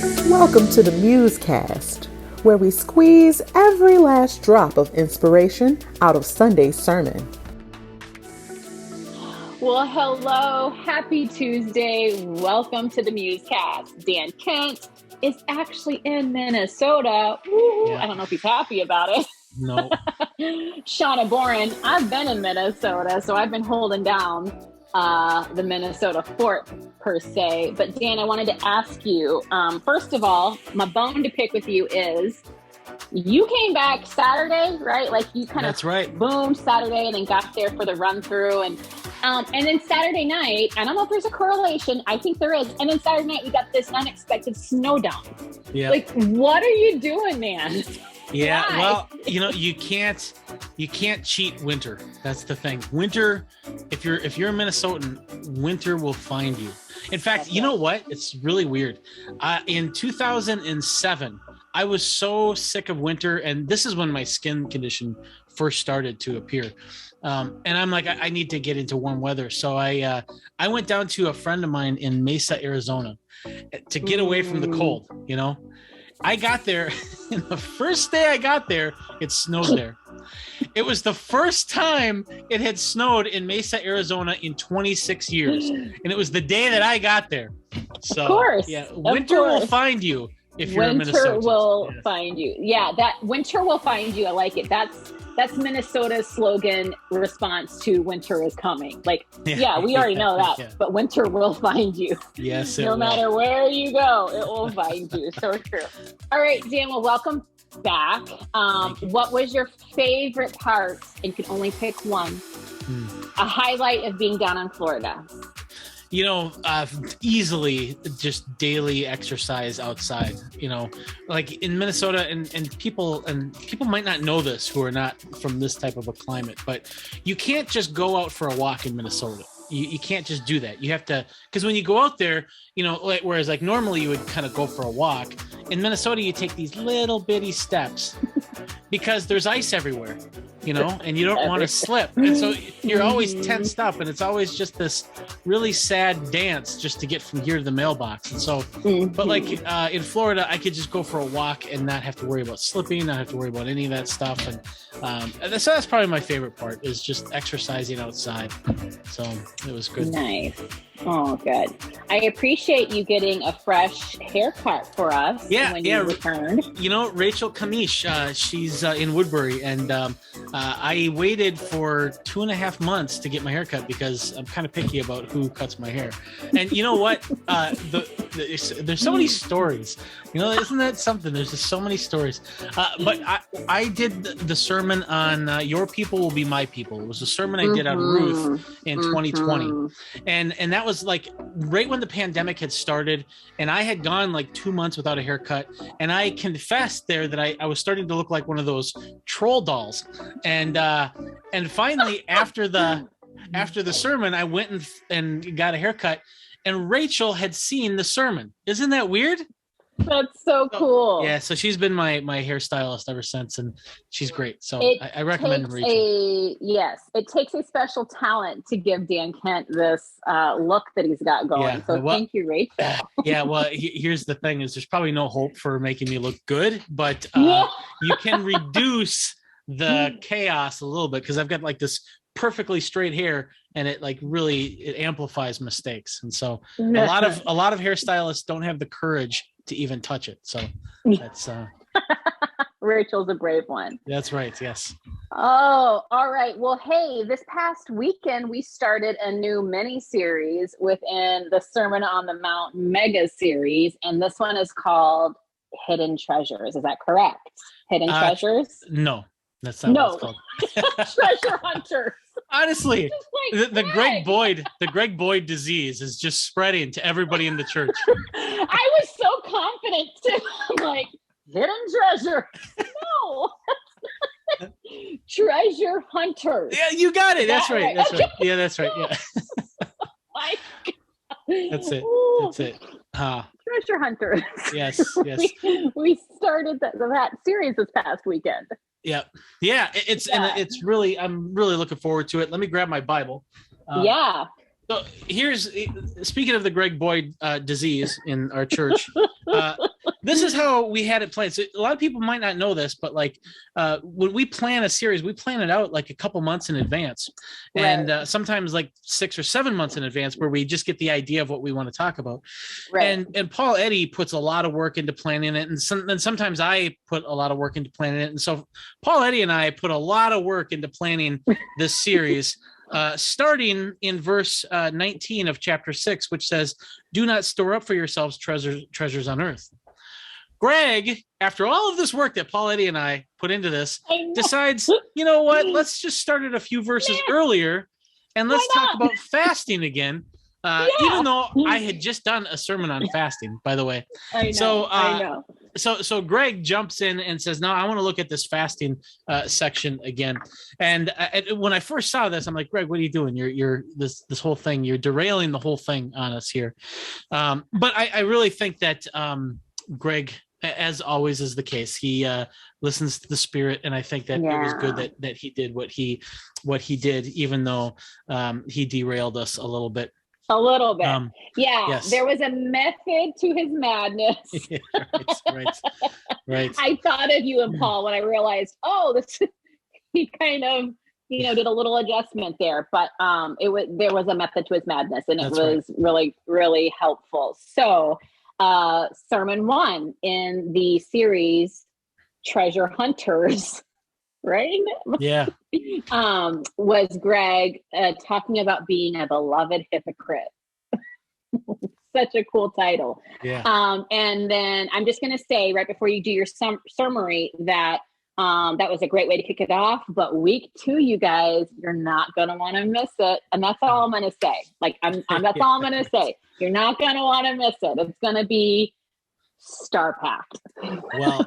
Welcome to the MuseCast, where we squeeze every last drop of inspiration out of Sunday's sermon. Well, hello. Happy Tuesday. Welcome to the MuseCast. Dan Kent is actually in Minnesota. Woo! Yeah. I don't know if he's happy about it. No. Shawna, Boren, I've been in Minnesota, so I've been holding down the Minnesota fort, per se. But Dan, I wanted to ask you, first of all, my bone to pick with you is you came back Saturday, right? Like you kind That's of right. Boomed Saturday and then got there for the run through. And then Saturday night, I don't know if there's a correlation. I think there is. And then Saturday night, we got this unexpected snow down. Yeah. Like, what are you doing, man? Yeah. Why? Well, you can't cheat winter. That's the thing. Winter, if you're a Minnesotan, winter will find you. In fact, you know what? It's really weird. In 2007, I was so sick of winter, and this is when my skin condition first started to appear. And I'm like, I need to get into warm weather. So I went down to a friend of mine in Mesa, Arizona, to get away from the cold. You know, I got there, and the first day I got there, it snowed there. It was the first time it had snowed in Mesa, Arizona in 26 years. And it was the day that I got there. So, of course. Yeah, winter will find you if you're a Minnesotan. Winter will find you. Yeah, that winter will find you. I like it. That's Minnesota's slogan response to winter is coming. Like, yeah, we already know that, but winter will find you. Yes, it no will. matter where you go, it will find you. So true. All right, Dan, well, welcome back. What was your favorite part? And you can only pick one. A highlight of being down in Florida. You know, easily just daily exercise outside, you know, like in Minnesota and people might not know this who are not from this type of a climate, but you can't just go out for a walk in Minnesota. You can't just do that. You have to, because when you go out there, you know, like, whereas like normally you would kind of go for a walk, in Minnesota you take these little bitty steps because there's ice everywhere, you know, and you don't want to slip. And so you're always tensed up, and it's always just this really sad dance just to get from here to the mailbox. And so, but like in Florida, I could just go for a walk and not have to worry about slipping, not have to worry about any of that stuff. And so that's probably my favorite part, is just exercising outside. So it was good. Nice. Oh, good. I appreciate you getting a fresh haircut for us when you returned. You know, Rachel Kamish, she's in Woodbury, and I waited for 2.5 months to get my haircut because I'm kind of picky about who cuts my hair. And you know what? There's so many stories. You know, isn't that something? There's just so many stories. But I did the sermon on Your People Will Be My People. It was a sermon I did on Ruth in 2020. And that was like right when the pandemic had started, and I had gone like 2 months without a haircut. And I confessed there that I was starting to look like one of those troll dolls. And finally, after the sermon, I went and got a haircut, and Rachel had seen the sermon. Isn't that weird? That's so cool. Yeah, so she's been my hairstylist ever since, and she's great. So I recommend Rachel. It takes a special talent to give Dan Kent this look that he's got going. Yeah, so thank you, Rachel. Yeah, well, here's the thing: is there's probably no hope for making me look good, but you can reduce the chaos a little bit, because I've got like this perfectly straight hair, and it amplifies mistakes. And so a lot of hairstylists don't have the courage to even touch it. So that's Rachel's a brave one. That's right. Yes. Oh, all right. Well, hey, this past weekend we started a new mini series within the Sermon on the Mount mega series, and this one is called Hidden Treasures. Is that correct? Hidden Treasures? No, that's not what it's called. Treasure Hunters. Honestly, the Greg Boyd disease is just spreading to everybody in the church. I was so confident too. I'm like, hidden treasure. No. Treasure Hunters. Yeah, you got it. That's right. That's right. Yeah, that's right. Yeah. My God. That's it. That's it. Treasure Hunters. Yes. Yes. We started that series this past weekend. Yeah. And it's really, I'm really looking forward to it. Let me grab my Bible. So speaking of the Greg Boyd disease in our church, this is how we had it planned. So a lot of people might not know this, but like when we plan a series, we plan it out like a couple months in advance, and sometimes like 6 or 7 months in advance, where we just get the idea of what we want to talk about. Right. And Paul Eddy puts a lot of work into planning it, and sometimes I put a lot of work into planning it. And so Paul Eddy and I put a lot of work into planning this series. Starting in verse 19 of chapter 6, which says, "Do not store up for yourselves treasures on earth." Greg, after all of this work that Paul Eddy and I put into this, decides, you know what? Let's just start it a few verses earlier, and let's talk about fasting again. Even though I had just done a sermon on fasting, by the way. I know. So Greg jumps in and says, "No, I want to look at this fasting section again." And when I first saw this, I'm like, "Greg, what are you doing? You're this whole thing. You're derailing the whole thing on us here." But I really think that Greg, as always is the case, he listens to the Spirit, and I think that it was good that he did what he did, even though he derailed us a little bit. A little bit. Yes. There was a method to his madness. Right. I thought of you and Paul when I realized, he kind of, did a little adjustment there, but there was a method to his madness, and it was really, really helpful. So sermon 1 in the series Treasure Hunters, right? Yeah. Was Greg talking about being a beloved hypocrite. Such a cool title. Yeah. And then I'm just going to say right before you do your summary that that was a great way to kick it off. But week 2, you guys, you're not going to want to miss it. And that's all I'm going to say. That's all I'm going to say. You're not going to want to miss it. It's going to be star-packed. Well,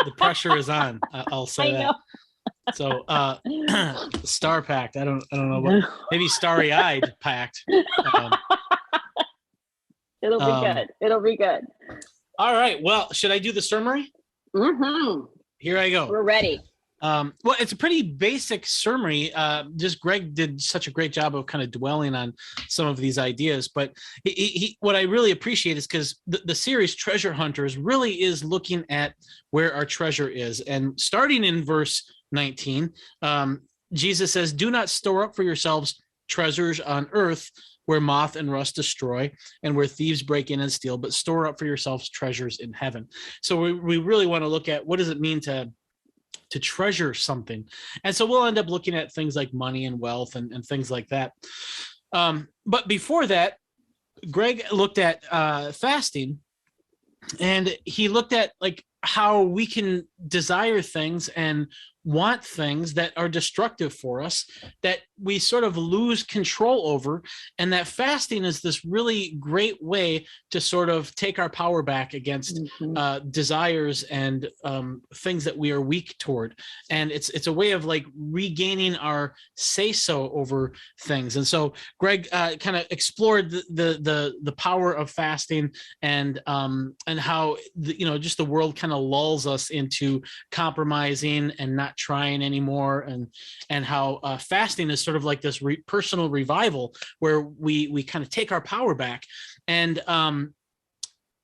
the pressure is on. I'll say that. So star packed. I don't know what, maybe starry eyed packed. It'll be good. It'll be good. All right. Well, should I do the summary? Mm-hmm. Here I go. We're ready. Well, it's a pretty basic summary. Just Greg did such a great job of kind of dwelling on some of these ideas. But he what I really appreciate is because the series Treasure Hunters really is looking at where our treasure is. And starting in verse 19, Jesus says, "Do not store up for yourselves treasures on earth where moth and rust destroy and where thieves break in and steal, but store up for yourselves treasures in heaven." So we really want to look at what does it mean to treasure something. And so we'll end up looking at things like money and wealth and things like that. But before that, Greg looked at fasting, and he looked at like how we can desire things and want things that are destructive for us, that we sort of lose control over, and that fasting is this really great way to sort of take our power back against desires and things that we are weak toward. And it's a way of like regaining our say-so over things. And so Greg kind of explored the power of fasting and how just the world kind of lulls us into compromising and not trying anymore, and how fasting is sort of like this personal revival where we kind of take our power back. And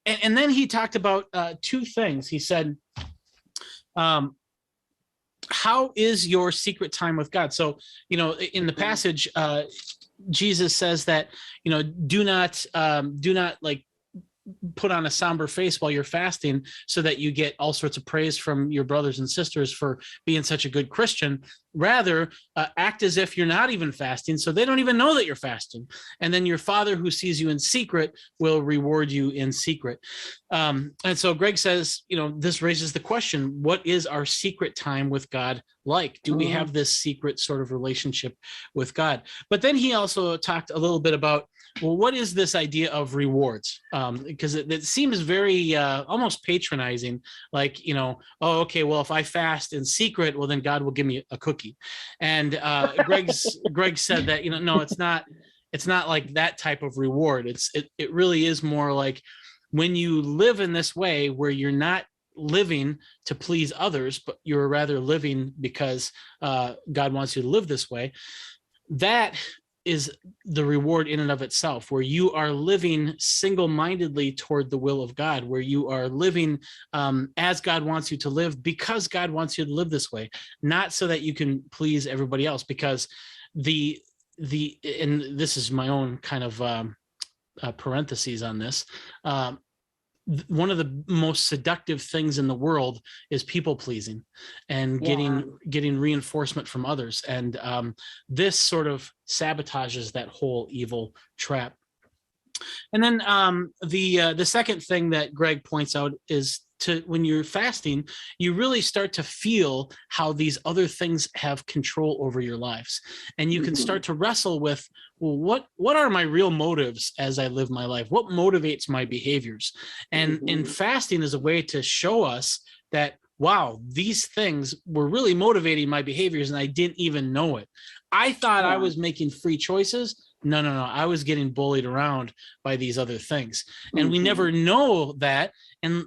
then he talked about 2 things. He said, how is your secret time with God? So, in the passage, Jesus says that, do not like put on a somber face while you're fasting so that you get all sorts of praise from your brothers and sisters for being such a good Christian. Rather, act as if you're not even fasting, so they don't even know that you're fasting. And then your Father who sees you in secret will reward you in secret. And so Greg says, this raises the question, what is our secret time with God like? Do we have this secret sort of relationship with God? But then he also talked a little bit about, well, what is this idea of rewards? Because it seems very almost patronizing, like, oh, okay, well, if I fast in secret, well, then God will give me a cookie. And Greg said that, no, it's not like that type of reward. It really is more like when you live in this way where you're not living to please others, but you're rather living because God wants you to live this way, that is the reward in and of itself, where you are living single-mindedly toward the will of God, where you are living as God wants you to live, because God wants you to live this way, not so that you can please everybody else. Because and this is my own kind of parentheses on this. One of the most seductive things in the world is people pleasing and getting reinforcement from others. And this sort of sabotages that whole evil trap. And then the second thing that Greg points out is when you're fasting, you really start to feel how these other things have control over your lives. And you can start to wrestle with, well, what are my real motives as I live my life? What motivates my behaviors? And fasting is a way to show us that, wow, these things were really motivating my behaviors and I didn't even know it. I thought I was making free choices. No. I was getting bullied around by these other things. And we never know that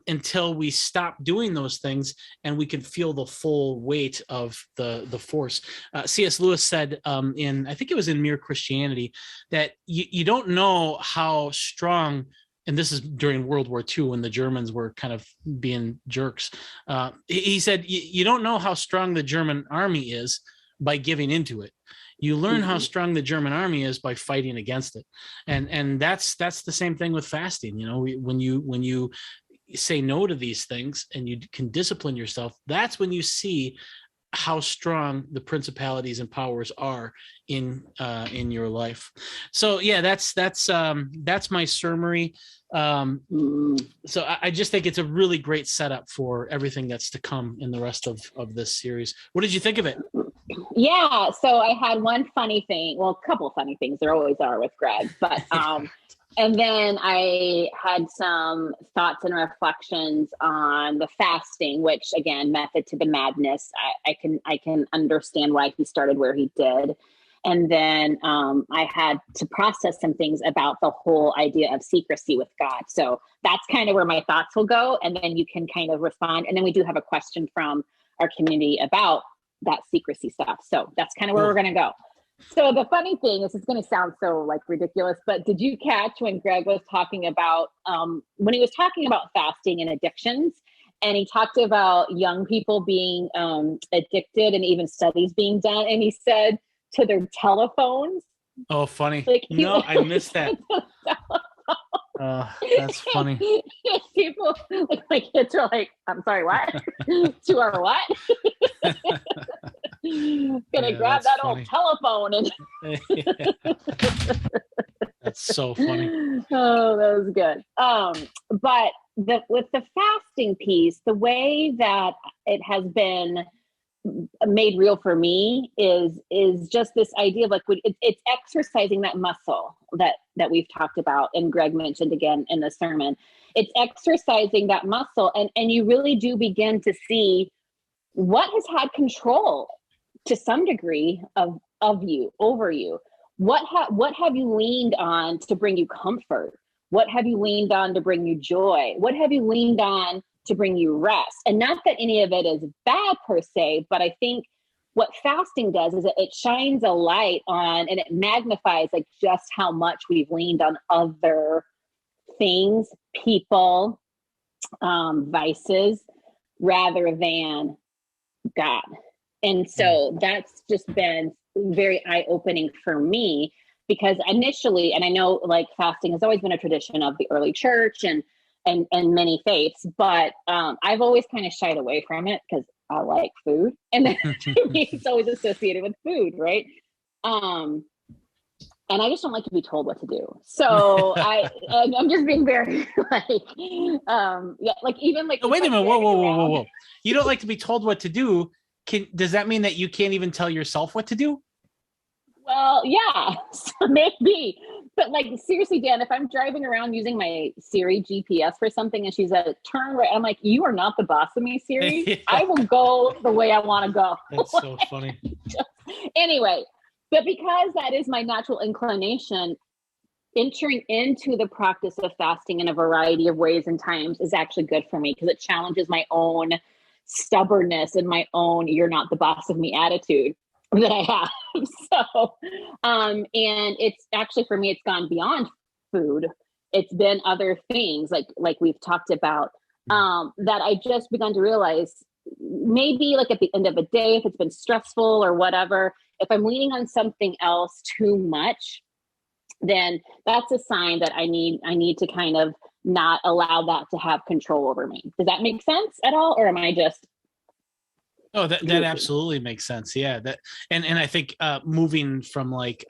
until we stop doing those things and we can feel the full weight of the force. C.S. Lewis said I think it was in Mere Christianity, that you don't know how strong, and this is during World War II when the Germans were kind of being jerks. He said, you don't know how strong the German army is by giving into it. You learn how strong the German army is by fighting against it. And that's the same thing with fasting. You know, when you say no to these things and you can discipline yourself, that's when you see how strong the principalities and powers are in your life. So yeah, that's my summary. So I just think it's a really great setup for everything that's to come in the rest of this series. What did you think of it? Yeah, so I had one funny thing, well, a couple funny things, there always are with Greg, but and then I had some thoughts and reflections on the fasting, which again, method to the madness. I can understand why he started where he did. And then I had to process some things about the whole idea of secrecy with God. So that's kind of where my thoughts will go. And then you can kind of respond. And then we do have a question from our community about that secrecy stuff. So that's kind of where we're going to go. So the funny thing is, it's going to sound so like ridiculous, but did you catch when Greg was talking about, when he was talking about fasting and addictions, and he talked about young people being addicted and even studies being done. And he said to their telephones. Oh, funny. Like, no, I missed that. That's funny. People, like my kids are like, I'm sorry, what? To our what? Gonna grab that funny. Old telephone and That's so funny. Oh, that was good. But with the fasting piece, the way that it has been made real for me is just this idea of like, it's exercising that muscle that we've talked about, and Greg mentioned again in the sermon. It's exercising that muscle, and you really do begin to see what has had control to some degree of you, over you. What have you leaned on to bring you comfort? What have you leaned on to bring you joy? What have you leaned on to bring you rest? And not that any of it is bad per se, but I think what fasting does is it shines a light on, and it magnifies like just how much we've leaned on other things, people, vices, rather than God. And so that's just been very eye-opening for me, because initially, and I know like fasting has always been a tradition of the early church and many faiths, but I've always kind of shied away from it because I like food, and to me it's always associated with food, right? And I just don't like to be told what to do. So I'm just being very like even like. Oh, wait a minute! Whoa! You don't like to be told what to do? Does that mean that you can't even tell yourself what to do? Well, yeah, so maybe. But like, seriously, Dan, if I'm driving around using my Siri GPS for something and she's at turn right, I'm like, you are not the boss of me, Siri. Yeah. I will go the way I want to go. That's so funny. Anyway, but because that is my natural inclination, entering into the practice of fasting in a variety of ways and times is actually good for me, because it challenges my own stubbornness and my own "you're not the boss of me" attitude. that I have. So, and it's actually, for me, it's gone beyond food. It's been other things like we've talked about, that I just begun to realize, maybe like at the end of a day, if it's been stressful or whatever, if I'm leaning on something else too much, then that's a sign that I need to kind of not allow that to have control over me. Does that make sense at all? Or am I just... Oh, that absolutely makes sense. Yeah. That, and I think moving from like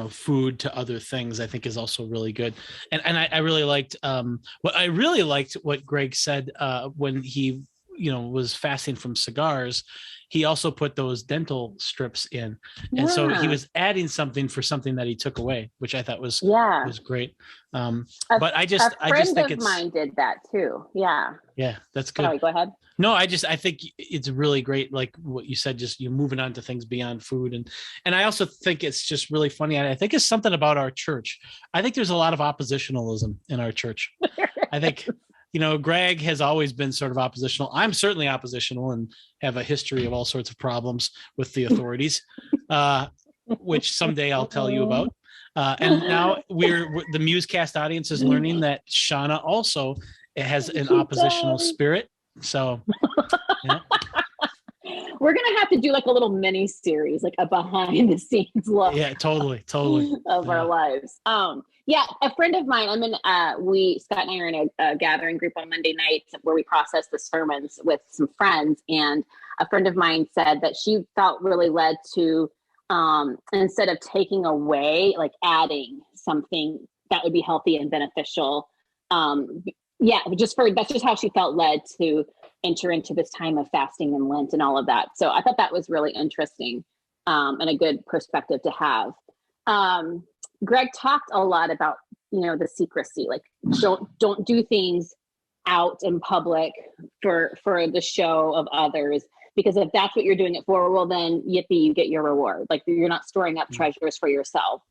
food to other things, I think is also really good. And I really liked what Greg said when he was fasting from cigars. He also put those dental strips in, and so he was adding something for something that he took away, which I thought was great. But I just think it's... mine did that too. Yeah, that's good. Sorry, go ahead. No, I think it's really great, like what you said, just you moving on to things beyond food. And I also think it's just really funny. I think it's something about our church. I think there's a lot of oppositionalism in our church. I think, Greg has always been sort of oppositional. I'm certainly oppositional and have a history of all sorts of problems with the authorities, which someday I'll tell you about. And now the MuseCast audience is learning that Shawna also has an oppositional spirit. So yeah. We're gonna have to do like a little mini series, like a behind the scenes look. Yeah, totally of our lives. A friend of mine, Scott and I are in a gathering group on Monday nights where we process the sermons with some friends, and a friend of mine said that she felt really led to instead of taking away, like adding something that would be healthy and beneficial. That's just how she felt led to enter into this time of fasting and Lent and all of that. So I thought that was really interesting, and a good perspective to have. Greg talked a lot about, the secrecy, like don't do things out in public for the show of others, because if that's what you're doing it for, well then yippee, you get your reward. Like you're not storing up treasures for yourself.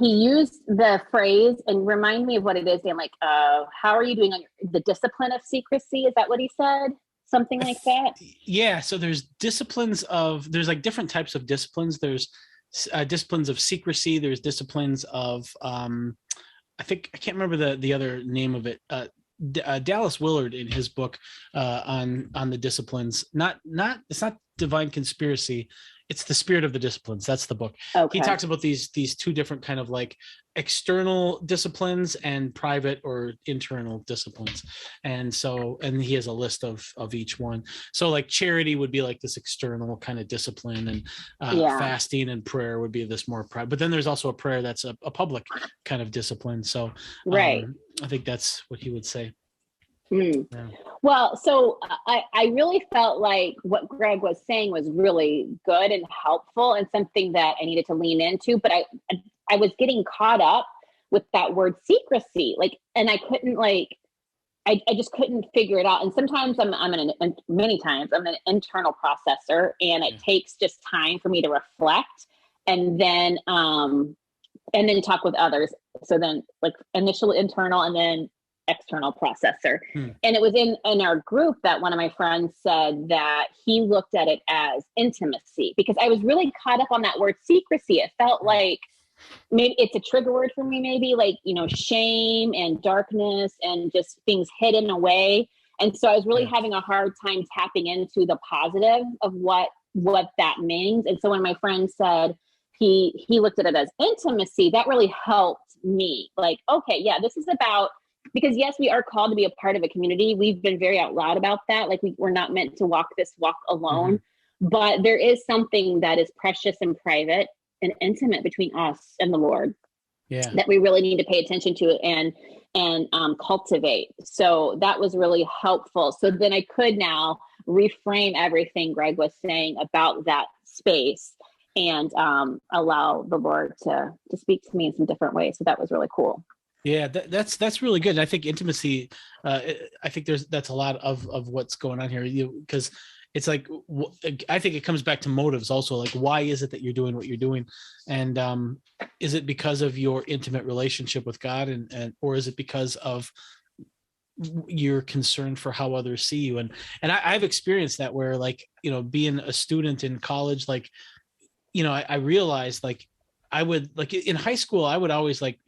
He used the phrase, and remind me of what it is, Dan, like, how are you doing on the discipline of secrecy? Is that what he said? Something like that? Yeah. So there's like different types of disciplines. There's disciplines of secrecy. There's disciplines of, I can't remember the other name of it. Dallas Willard in his book on the disciplines, it's not Divine Conspiracy. It's The Spirit of the Disciplines. That's the book. Okay. He talks about these two different kind of like external disciplines and private or internal disciplines. And he has a list of each one. So like charity would be like this external kind of discipline, and fasting and prayer would be this more private. But then there's also a prayer that's a public kind of discipline. So I think that's what he would say. Yeah. Well, so I really felt like what Greg was saying was really good and helpful and something that I needed to lean into, but I was getting caught up with that word secrecy, and I couldn't I just couldn't figure it out. And sometimes many times I'm an internal processor, and it takes just time for me to reflect and then talk with others. So then like initial internal and then external processor. And it was in our group that one of my friends said that he looked at it as intimacy, because I was really caught up on that word secrecy. It felt like maybe it's a trigger word for me, maybe like, shame and darkness and just things hidden away. And so I was really having a hard time tapping into the positive of what that means. And so when my friend said he looked at it as intimacy, that really helped me. Like, okay, yeah, this is about, because yes, we are called to be a part of a community. We've been very out loud about that. Like we're not meant to walk this walk alone, but there is something that is precious and private and intimate between us and the Lord that we really need to pay attention to and cultivate. So that was really helpful. So then I could now reframe everything Greg was saying about that space and allow the Lord to speak to me in some different ways. So that was really cool. Yeah, that's really good. And I think intimacy, I think that's a lot of what's going on here, because it's like, I think it comes back to motives also. Like, why is it that you're doing what you're doing? And is it because of your intimate relationship with God, and or is it because of you're concerned for how others see you. And I've experienced that where, like, you know, being a student in college, like, you know, I realized, like, I would, like, in high school, I would always, like,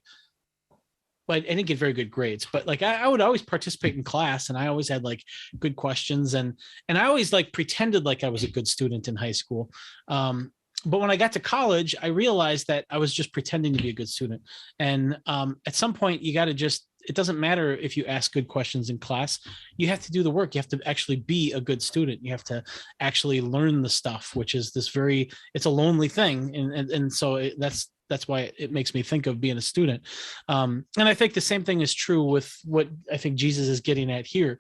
but I didn't get very good grades, but like I would always participate in class, and I always had like good questions, and I always like pretended like I was a good student in high school. But when I got to college, I realized that I was just pretending to be a good student. And at some point, you got to just, it doesn't matter if you ask good questions in class. You have to do the work. You have to actually be a good student. You have to actually learn the stuff, which is this very, it's a lonely thing. And so that's why it makes me think of being a student. And I think the same thing is true with what I think Jesus is getting at here.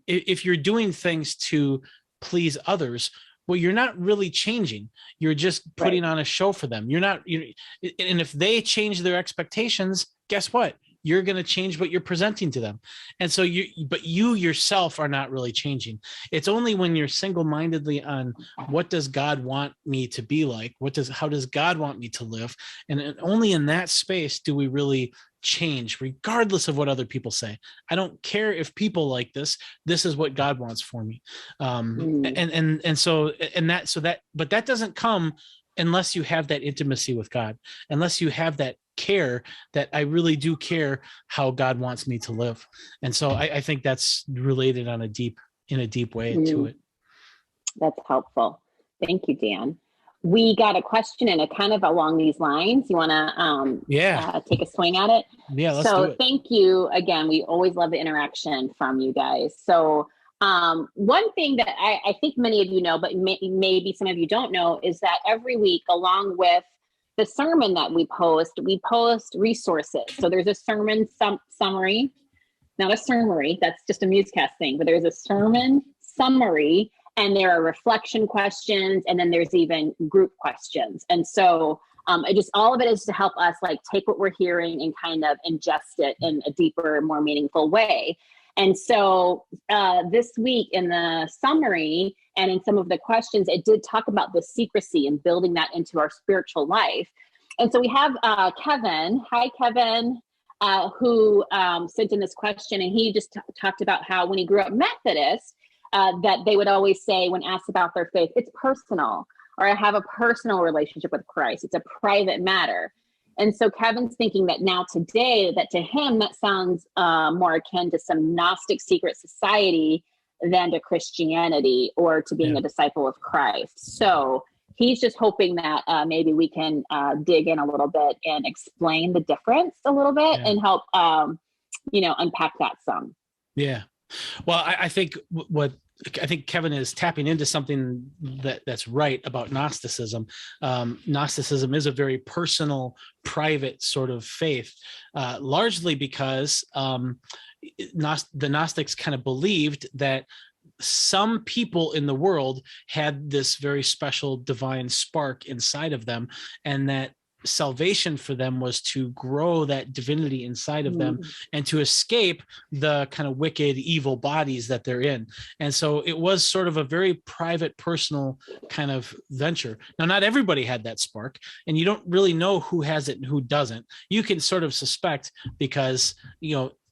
If you're doing things to please others, well, you're not really changing. You're just putting on a show for them. You're not, and if they change their expectations, guess what? You're going to change what you're presenting to them. And so but you yourself are not really changing. It's only when you're single-mindedly on what does God want me to be like? How does God want me to live? And only in that space do we really change, regardless of what other people say. I don't care if people like this. This is what God wants for me. But that doesn't come unless you have that intimacy with God, unless you have that care that I really do care how God wants me to live. And so I think that's related in a deep way to it. That's helpful. Thank you, Dan. We got a question and a kind of along these lines. You want to take a swing at it? Yeah, let's do it. Thank you again. We always love the interaction from you guys. So one thing that I think many of you know, but maybe some of you don't know, is that every week, along with the sermon that we post resources. So there's a sermon summary, not a summary. That's just a MuseCast thing, but there's a sermon summary, and there are reflection questions, and then there's even group questions. And so all of it is to help us like take what we're hearing and kind of ingest it in a deeper, more meaningful way. And so this week in the summary and in some of the questions, it did talk about the secrecy and building that into our spiritual life. And so we have Kevin. Hi, Kevin, who sent in this question. And he just talked about how when he grew up Methodist, that they would always say when asked about their faith, it's personal, or I have a personal relationship with Christ. It's a private matter. And so Kevin's thinking that now today, that to him, that sounds more akin to some Gnostic secret society than to Christianity or to being a disciple of Christ. So he's just hoping that maybe we can dig in a little bit and explain the difference a little bit and help, unpack that some. Yeah. Well, I think Kevin is tapping into something that's right about Gnosticism. Gnosticism is a very personal, private sort of faith, largely because the Gnostics kind of believed that some people in the world had this very special divine spark inside of them, and that salvation for them was to grow that divinity inside of them and to escape the kind of wicked, evil bodies that they're in. And so it was sort of a very private, personal kind of venture. Now, not everybody had that spark, and you don't really know who has it and who doesn't. You can sort of suspect because,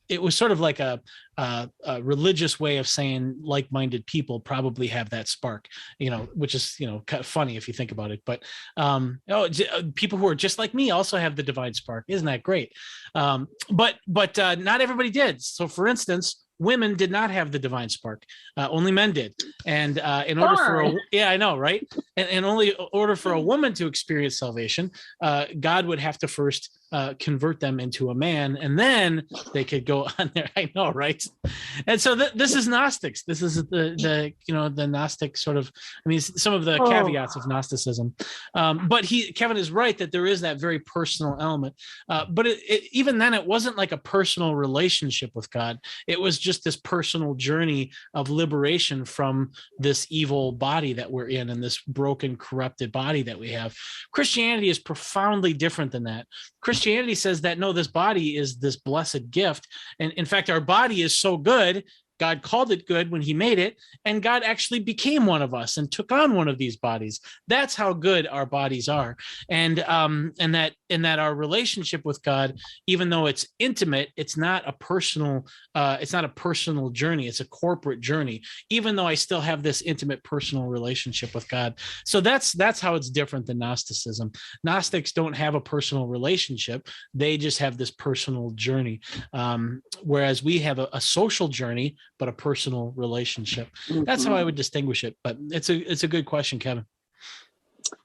it was sort of like a religious way of saying like-minded people probably have that spark, which is, kind of funny if you think about it. But people who are just like me also have the divine spark. Isn't that great? But not everybody did. So, for instance, women did not have the divine spark. Only men did. And in order I know, right? And only in order for a woman to experience salvation, God would have to first convert them into a man, and then they could go on there. I know, right? And so this is Gnostics. This is the Gnostic sort of, some of the caveats of Gnosticism. But Kevin is right that there is that very personal element. But even then, it wasn't like a personal relationship with God. It was just this personal journey of liberation from this evil body that we're in, and this broken, corrupted body that we have. Christianity is profoundly different than that. Christianity says that, no, this body is this blessed gift. And in fact, our body is so good, God called it good when he made it, and God actually became one of us and took on one of these bodies. That's how good our bodies are. And that our relationship with God, even though it's intimate, it's not a personal journey. It's a corporate journey, even though I still have this intimate personal relationship with God. So that's how it's different than Gnosticism. Gnostics don't have a personal relationship. They just have this personal journey. Whereas we have a social journey, but a personal relationship. That's how I would distinguish it. But it's a good question, Kevin.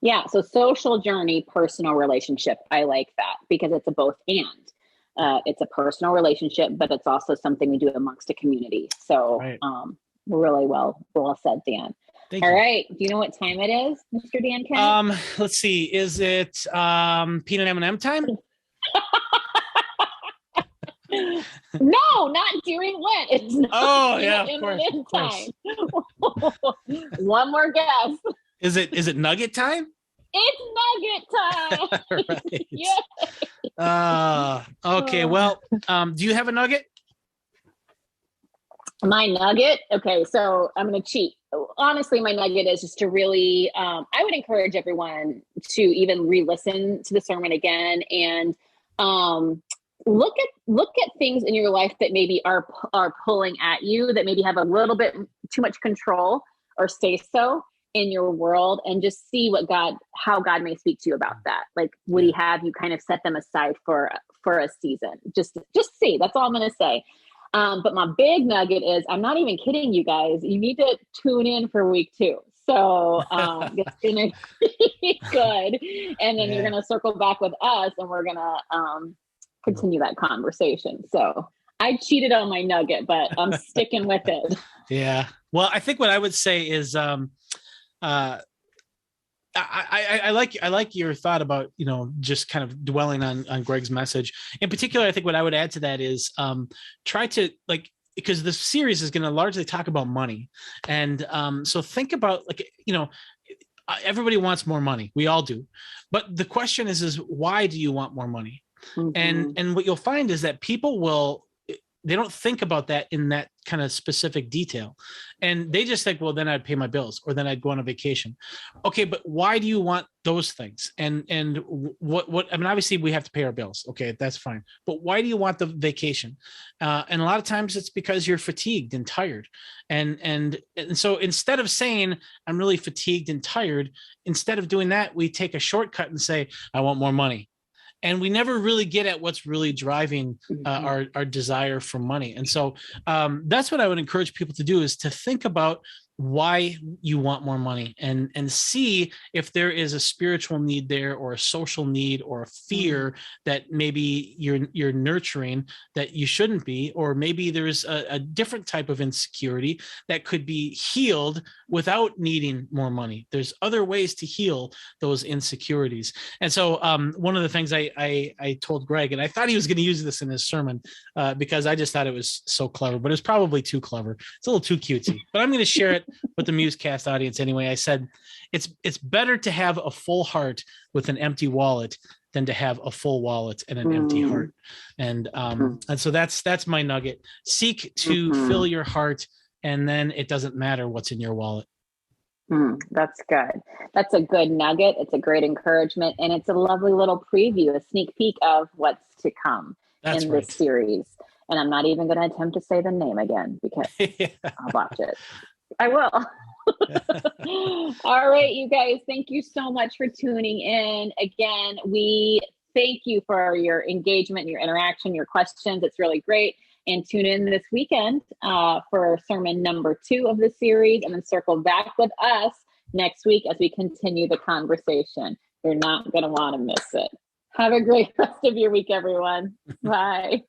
Yeah. So social journey, personal relationship. I like that because it's a both and. It's a personal relationship, but it's also something we do amongst a community. So Right. Really well said, Dan. Thank All you. right. Do you know what time it is, Mr. Dan Kent? Let's see. Is it peanut M&M time? No, not during Lent. It's not of course. time. One more guess. Is it nugget time? It's nugget time. Right. Yeah. Okay. Well, do you have a nugget? My nugget? Okay, so I'm going to cheat. Honestly, my nugget is just to really, I would encourage everyone to even re-listen to the sermon again and look at things in your life that maybe are pulling at you, that maybe have a little bit too much control or say so in your world, and just see how God may speak to you about that. Like, would he have you kind of set them aside for a season? Just see. That's all I'm going to say. But my big nugget is, I'm not even kidding you guys. You need to tune in for week 2. So it's going to be good. And then you're going to circle back with us and we're going to continue that conversation. So I cheated on my nugget, but I'm sticking with it. Yeah. Well, I think what I would say is, I like your thought about, just kind of dwelling on Greg's message. In particular, I think what I would add to that is try to, because this series is going to largely talk about money. And so think about, everybody wants more money. We all do. But the question is why do you want more money? Mm-hmm. And what you'll find is that people they don't think about that in that kind of specific detail. And they just think, well, then I'd pay my bills, or then I'd go on a vacation. Okay, but why do you want those things? And what I mean, obviously we have to pay our bills. Okay, that's fine. But why do you want the vacation? And a lot of times it's because you're fatigued and tired. And so instead of saying, I'm really fatigued and tired, instead of doing that, we take a shortcut and say, I want more money. And we never really get at what's really driving our desire for money. And so that's what I would encourage people to do, is to think about why you want more money, and see if there is a spiritual need there, or a social need, or a fear that maybe you're nurturing that you shouldn't be, or maybe there's a different type of insecurity that could be healed without needing more money. There's other ways to heal those insecurities. And so one of the things I told Greg, and I thought he was going to use this in his sermon because I just thought it was so clever, but it's probably too clever. It's a little too cutesy, but I'm going to share it with the MuseCast audience anyway. I said, it's better to have a full heart with an empty wallet than to have a full wallet and an empty heart. And so that's my nugget. Seek to fill your heart, and then it doesn't matter what's in your wallet. That's good. That's a good nugget. It's a great encouragement, and it's a lovely little preview, a sneak peek of what's to come this series. And I'm not even going to attempt to say the name again because I'll watch it. I will. All right, you guys, thank you so much for tuning in. Again, we thank you for your engagement, your interaction, your questions. It's really great. And tune in this weekend for sermon number 2 of the series, and then circle back with us next week as we continue the conversation. You're not going to want to miss it. Have a great rest of your week, everyone. Bye.